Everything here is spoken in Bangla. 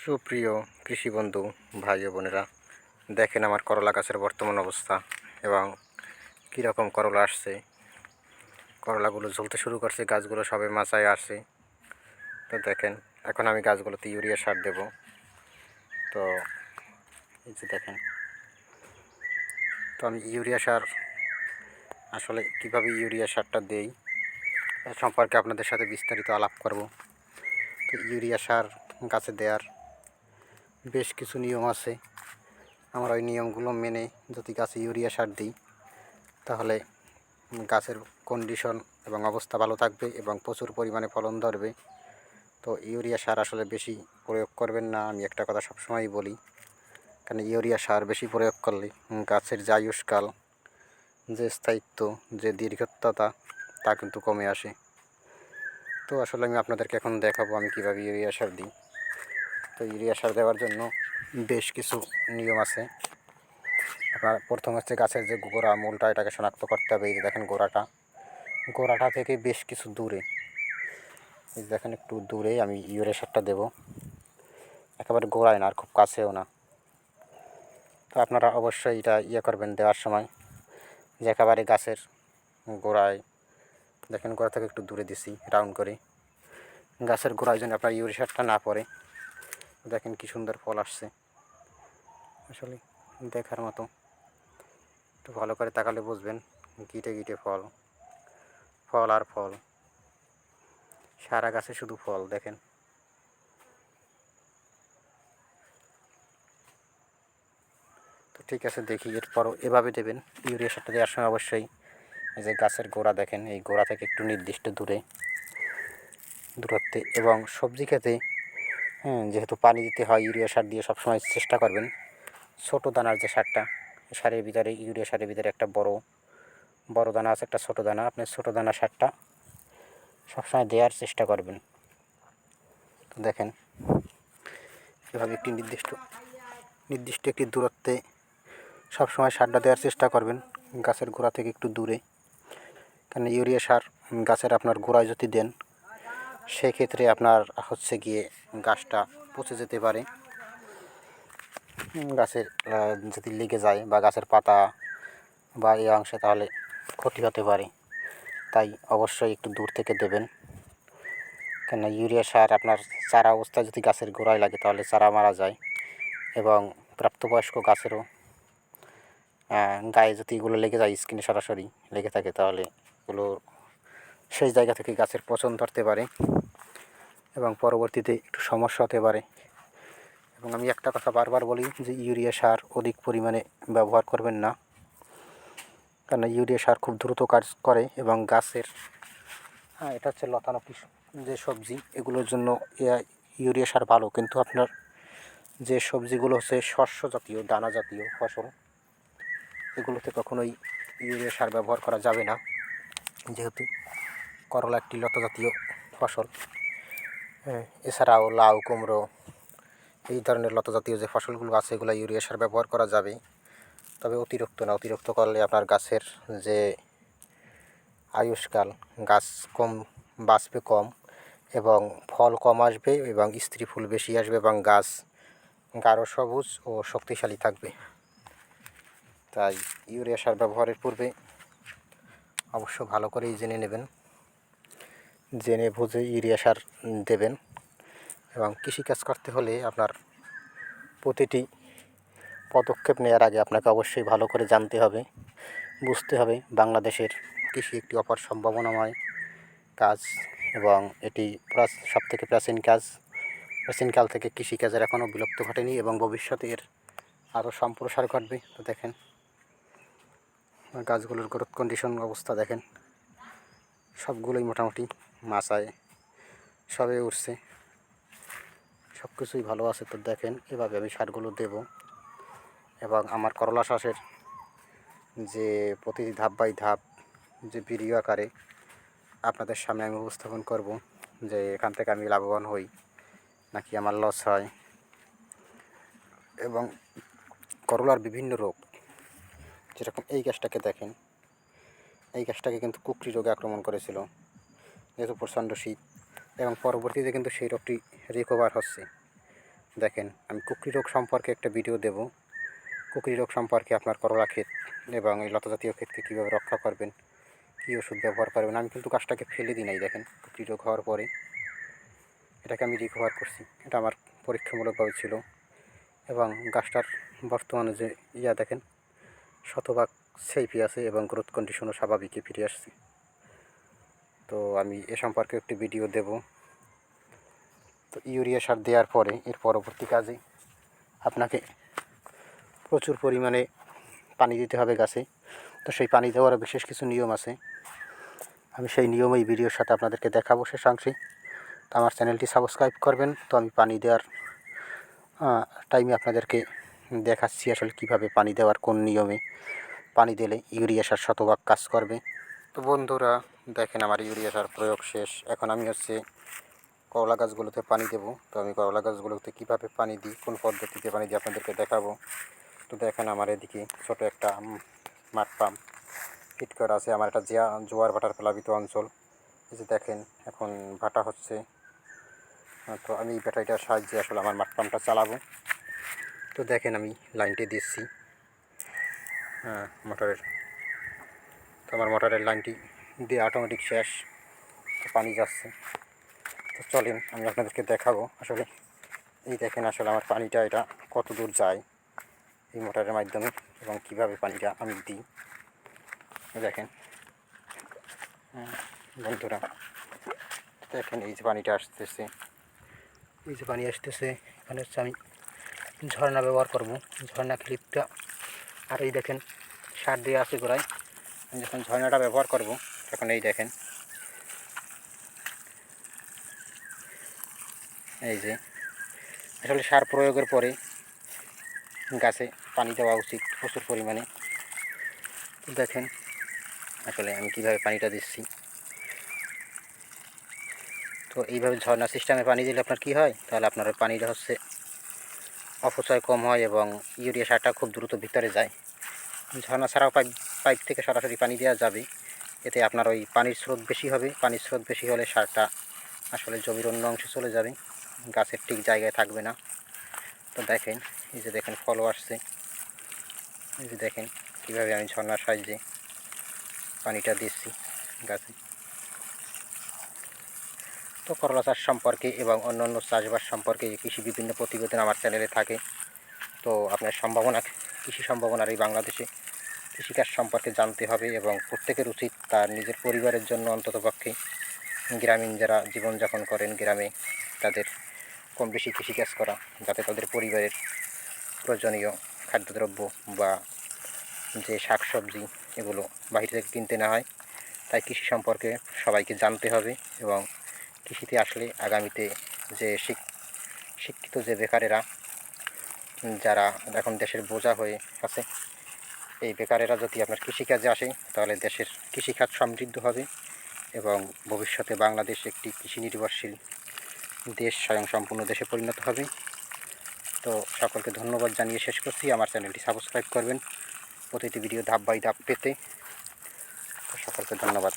সুপ্রিয় কৃষি বন্ধু ভাই ও বোনেরা, দেখেন আমার করলা গাছের বর্তমান অবস্থা এবং কীরকম করলা আসছে। করলাগুলো ঝুলতে শুরু করছে, গাছগুলো সবে মাচায় আসে। তো দেখেন, এখন আমি গাছগুলোতে ইউরিয়া সার দেব। তো এই যে দেখেন, তো আমি ইউরিয়া সার আসলে কীভাবে ইউরিয়া সারটা দেই সম্পর্কে আপনাদের সাথে বিস্তারিত আলাপ করব। তো ইউরিয়া সার গাছে দেওয়ার বেশ কিছু নিয়ম আছে। আমরা ওই নিয়মগুলো মেনে যদি গাছে ইউরিয়া সার দিই তাহলে গাছের কন্ডিশন এবং অবস্থা ভালো থাকবে এবং প্রচুর পরিমাণে ফলন ধরবে। তো ইউরিয়া সার আসলে বেশি প্রয়োগ করবেন না, আমি একটা কথা সবসময়ই বলি। কারণ ইউরিয়া সার বেশি প্রয়োগ করলে গাছের যে আয়ুষ্কাল, যে স্থায়িত্ব, যে দীর্ঘতা তা কিন্তু কমে আসে। তো আসলে আমি আপনাদেরকে এখন দেখাবো আমি কীভাবে ইউরিয়া সার দিই। তো ইউরিয়া সার দেওয়ার জন্য বেশ কিছু নিয়ম আছে। আপনার প্রথম হচ্ছে গাছের যে গোড়া মূলটা, এটাকে শনাক্ত করতে হবে। এই যে দেখেন গোড়াটা থেকে বেশ কিছু দূরে, এই দেখেন একটু দূরে আমি ইউরিয়া সারটা দেবো। একেবারে গোড়ায় না আর খুব কাছেও না। তো আপনারা অবশ্যই এটা করবেন দেওয়ার সময়, যে একেবারে গাছের গোড়ায়, দেখেন গোড়া থেকে একটু দূরে দিছি রাউন্ড করে। গাছের গোড়ায় যেন আপনার ইউরিয়া সারটা না পড়ে। দেখেন কি সুন্দর ফল আসছে, আসলে দেখার মতো। একটু ভালো করে তাকালে বুঝবেন, গিটে গিটে ফল, ফল আর ফল, সারা গাছে শুধু ফল। দেখেন, তো ঠিক আছে, দেখি এরপরও এভাবে দেবেন। ইউরিয়া সারটা দেওয়ার সময় অবশ্যই এই যে গাছের গোড়া দেখেন, এই গোড়া থেকে একটু নির্দিষ্ট দূরত্বে, এবং সবজি খেতে যেহেতু পানি দিতে হয়, ইউরিয়া সার দিয়ে সবসময় চেষ্টা করবেন ছোটো দানার যে সারটা, সারের ভিতরে ইউরিয়া সারের ভিতরে একটা বড় দানা আছে, একটা ছোটো দানা, আপনি ছোটো দানা সারটা সবসময় দেওয়ার চেষ্টা করবেন। তো দেখেন এভাবে একটি নির্দিষ্ট একটি দূরত্বে সবসময় সারটা দেওয়ার চেষ্টা করবেন, গাছের গোড়া থেকে একটু দূরে। কারণ ইউরিয়া সার গাছের আপনার গোড়ায় যদি দেন, সেক্ষেত্রে আপনার হচ্ছে গিয়ে গাছটা পচে যেতে পারে। গাছের যদি লেগে যায় বা গাছের পাতা বা এই অংশে, তাহলে ক্ষতি হতে পারে। তাই অবশ্যই একটু দূর থেকে দেবেন। কেন ইউরিয়া সার আপনার চারা অবস্থায় যদি গাছের গোড়ায় লাগে তাহলে চারা মারা যায়, এবং প্রাপ্তবয়স্ক গাছেরও গায়ে যদি এগুলো লেগে যায়, স্কিনে সরাসরি লেগে থাকে, তাহলে এগুলো সেই জায়গা থেকে গাছের পচন ধরতে পারে এবং পরবর্তীতে একটু সমস্যা হতে পারে। এবং আমি একটা কথা বারবার বলি যে ইউরিয়া সার অধিক পরিমাণে ব্যবহার করবেন না, কারণ ইউরিয়া সার খুব দ্রুত কাজ করে এবং গাছের এটা হচ্ছে লতানো যে সবজি, এগুলোর জন্য ইউরিয়া সার ভালো। কিন্তু আপনার যে সবজিগুলো হচ্ছে শস্য জাতীয়, দানা জাতীয় ফসল, এগুলোতে কখনোই ইউরিয়া সার ব্যবহার করা যাবে না। যেহেতু করলা একটি লতা জাতীয় ফসল, এছাড়াও লাউ, কুমড়ো, এই ধরনের লতা জাতীয় যে ফসলগুলো আছে, এগুলো ইউরিয়া সার ব্যবহার করা যাবে, তবে অতিরিক্ত না। অতিরিক্ত করলে আপনার গাছের যে আয়ুষ্কাল, গাছ বাঁচবে কম এবং ফল কম আসবে এবং স্ত্রী ফুল বেশি আসবে এবং গাছ গাঢ় সবুজ ও শক্তিশালী থাকবে। তাই ইউরিয়া সার ব্যবহারের পূর্বে অবশ্য ভালো করেই জেনে নেবেন, জেনে বুঝে ইউরিয়া সার দেবেন। এবং কৃষিকাজ করতে হলে আপনার প্রতিটি পদক্ষেপ নেওয়ার আগে আপনাকে অবশ্যই ভালো করে জানতে হবে, বুঝতে হবে। বাংলাদেশের কৃষি একটি অপার সম্ভাবনাময় কাজ এবং এটি সবথেকে প্রাচীনকাল থেকে কৃষিকাজের এখনও বিলুপ্ত ঘটেনি এবং ভবিষ্যতে এর আরও সম্প্রসার ঘটবে। তো দেখেন গাছগুলোর গ্রোথ কন্ডিশন অবস্থা দেখেন, সবগুলোই মোটামুটি মাচায় সবে উঠছে, সব কিছুই ভালো আছে। তো দেখেন এভাবে আমি সারগুলো দেব এবং আমার করলা চাষের যে প্রতিটি ধাপ বাই ধাপ যে ভিডিও আকারে আপনাদের সামনে আমি উপস্থাপন করব, যে এখান থেকে আমি লাভবান হই নাকি আমার লস হয়। এবং করলার বিভিন্ন রোগ, যেরকম এই গাছটাকে দেখেন, এই গাছটাকে কিন্তু কুকরি রোগে আক্রমণ করেছিল, যেহেতু প্রচণ্ড শীত, এবং পরবর্তীতে কিন্তু সেই রোগটি রিকভার হচ্ছে। দেখেন আমি কুকরি রোগ সম্পর্কে একটা ভিডিও দেব। কুকরি রোগ সম্পর্কে আপনার করলা ক্ষেত এবং এই লতা জাতীয় ক্ষেতকে কীভাবে রক্ষা করবেন, কী ওষুধ ব্যবহার করবেন। আমি কিন্তু গাছটাকে ফেলে দিই নাই। দেখেন কুকরি রোগ হওয়ার পরে এটাকে আমি রিকভার করছি। এটা আমার পরীক্ষামূলকভাবে ছিল এবং গাছটার বর্তমানে যে দেখেন শতভাগ সেইফই আছে এবং গ্রোথ কন্ডিশনও স্বাভাবিকই ফিরে আসছে। তো আমি এ সম্পর্কে একটি ভিডিও দেব। তো ইউরিয়া সার দেওয়ার পরে এর পরবর্তী কাজে আপনাকে প্রচুর পরিমাণে পানি দিতে হবে গাছে। তো সেই পানি দেওয়ার বিশেষ কিছু নিয়ম আছে। আমি সেই নিয়ম এই ভিডিওর সাথে আপনাদেরকে দেখাবো শেষাংশে। তো আমার চ্যানেলটি সাবস্ক্রাইব করবেন। তো আমি পানি দেওয়ার টাইমে আপনাদেরকে দেখাচ্ছি আসলে কীভাবে পানি দেওয়ার, কোন নিয়মে পানি দিলে ইউরিয়া সার শতভাগ কাজ করবে। তো বন্ধুরা দেখেন আমার ইউরিয়া সার প্রয়োগ শেষ। এখন আমি করলা গাছগুলোতে পানি দেব। তো আমি করলা গাছগুলোতে কীভাবে পানি দিই, কোন পদ্ধতিতে পানি দিই আপনাদেরকে দেখাবো। তো দেখেন আমার এদিকে ছোটো একটা মাঠ পাম্প ফিট করা আছে। আমার একটা জোয়ার ভাটার প্লাবিত অঞ্চল। এই যে দেখেন এখন ভাটা হচ্ছে। তো আমি এই ব্যাটারিটার সাহায্যে আসলে আমার মাঠ পাম্পটা চালাবো। তো দেখেন আমি লাইনটি দিচ্ছি মোটরের। তো আমার মোটরের লাইনটি দিয়ে অটোমেটিক শেষ। তো পানি যাচ্ছে। তো চলেন আমি আপনাদেরকে দেখাবো আসলে। এই দেখেন আসলে আমার পানিটা এটা কত দূর যায় এই মোটরের মাধ্যমে এবং কিভাবে পানিটা আমি দিই। দেখেন বন্ধুরা দেখেন এই যে পানিটা আসতেছে, এই যে পানি আসতেছে। এখানে হচ্ছে আমি ঝর্ণা ব্যবহার করব, ঝর্ণা ক্লিপটা। আর এই দেখেন সার দিয়ে আছে গোড়ায়। আমি যখন ঝর্ণাটা ব্যবহার করব তখন এই দেখেন এই যে আসলে সার প্রয়োগের পরে গাছে পানি দেওয়া উচিত প্রচুর পরিমাণে। দেখেন আসলে আমি কীভাবে পানিটা দিচ্ছি। তো এইভাবে ঝর্ণা সিস্টেমে পানি দিলে আপনার কী হয়, তাহলে আপনার পানিটা অপচয় কম হয় এবং ইউরিয়া সারটা খুব দ্রুত ভিতরে যায়। ঝর্ণা ছাড়াও পাইপ থেকে সরাসরি পানি দেওয়া যাবে। এতে আপনার ওই পানির স্রোত বেশি হবে। পানির স্রোত বেশি হলে সারটা আসলে জমির অন্য অংশে চলে যাবে, গাছের ঠিক জায়গায় থাকবে না। তো দেখেন এই যে দেখেন ফলও আসছে। এই যে দেখেন কীভাবে আমি ঝর্ণার সাহায্যে পানিটা দিচ্ছি গাছে। তো করলা চাষ সম্পর্কে এবং অন্যান্য চাষবাস সম্পর্কে কৃষি বিভিন্ন প্রতিবেদন আমার চ্যানেলে থাকে। তো আপনার কৃষি সম্ভাবনার এই বাংলাদেশে কৃষিকাজ সম্পর্কে জানতে হবে এবং প্রত্যেকের উচিত তার নিজের পরিবারের জন্য অন্ততপক্ষে গ্রামীণ যারা জীবনযাপন করেন গ্রামে তাদের কম বেশি কৃষিকাজ করা, যাতে তাদের পরিবারের প্রয়োজনীয় খাদ্যদ্রব্য বা যে শাকসবজি এগুলো বাইরে থেকে কিনতে না হয়। তাই কৃষি সম্পর্কে সবাইকে জানতে হবে এবং কৃষিতে আসলে আগামীতে যে শিক্ষিত যে বেকারেরা যারা এখন দেশের বোঝা হয়ে আছে, এই বেকারেরা যদি আপনার কৃষিকাজে আসে তাহলে দেশের কৃষিখাত সমৃদ্ধ হবে এবং ভবিষ্যতে বাংলাদেশ একটি কৃষি নির্ভরশীল দেশ, স্বয়ংসম্পূর্ণ দেশে পরিণত হবে। তো সকলকে ধন্যবাদ জানিয়ে শেষ করছি। আমার চ্যানেলটি সাবস্ক্রাইব করবেন প্রতিটি ভিডিও ধাপ বাই ধাপ পেতে। তো সকলকে ধন্যবাদ।